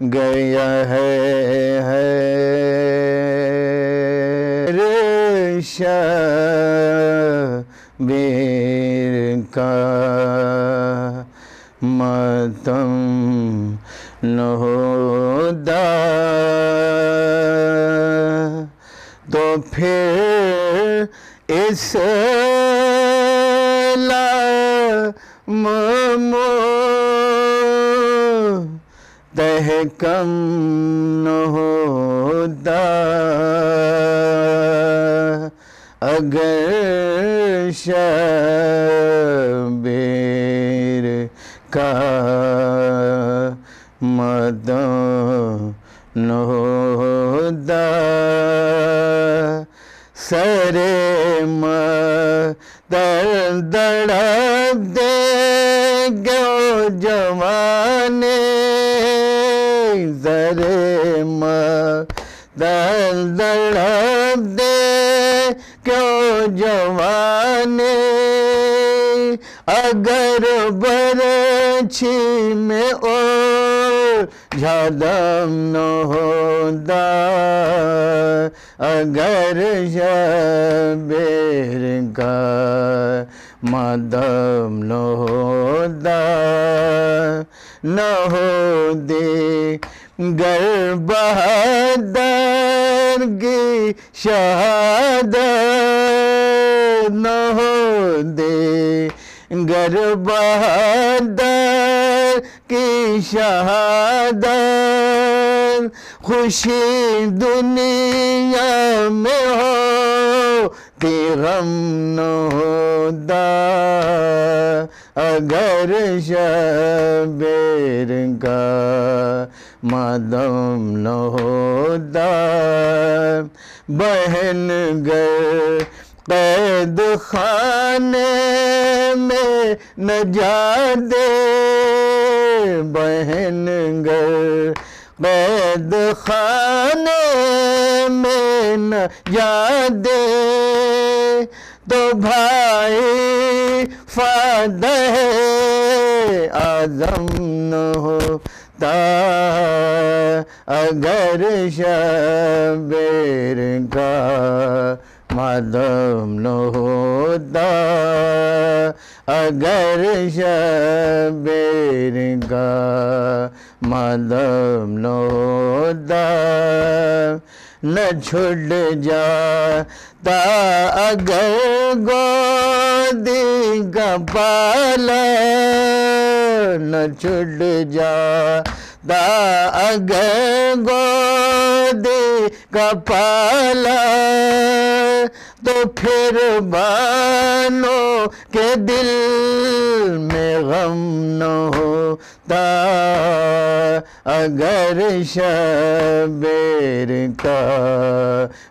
گیا ہے شبیر کا ماتم نہ ہوتا تو پھر اسلام تحکم نہ ہوتا اگر شبیر کا ماتم نہ ہوتا سر تڑپ دے گو جوانے سر تڑپ دے کیوں جوانے اگر برچھی میں جھادم نہ ہوتا اگر شبیر کا ماتم نہ ہوتا نہ ہوتی گر بہادر کی شہادت نہ ہوتی گر بہادر کی شہادت خوشی دنیا میں ہوتی غم نہ ہوتا اگر شبیر کا ماتم نہ ہوتا بہن گر قید خانے میں نہ جاتے بہن گر قید خانے میں نہ جاتے تو بھائی فاتح اعظم نہ ہوتا اگر شبیر کا ماتم نہ ہوتا اگر شبیر کا ماتم نہ ہوتا نہ چھٹ جاتا اگر گودی کا پالا نہ چھٹ جاتا اگر گودی کا پالا تو پھر بانوں کے دل میں غم نہ ہوتا اگر شبیر کا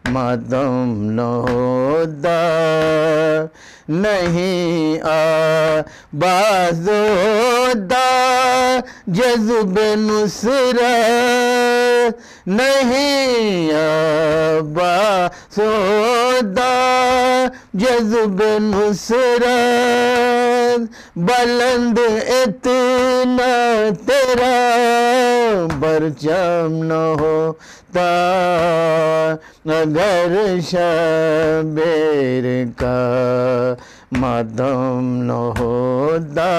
ماتم نہ ہوتا نہیں آباد ہوتا جذب نصرت نہیں آباد ہوتا جذب نصرت بلند اتنا تیرا پرچم نہ ہوتا اگر شبیر کا ماتم نہ ہوتا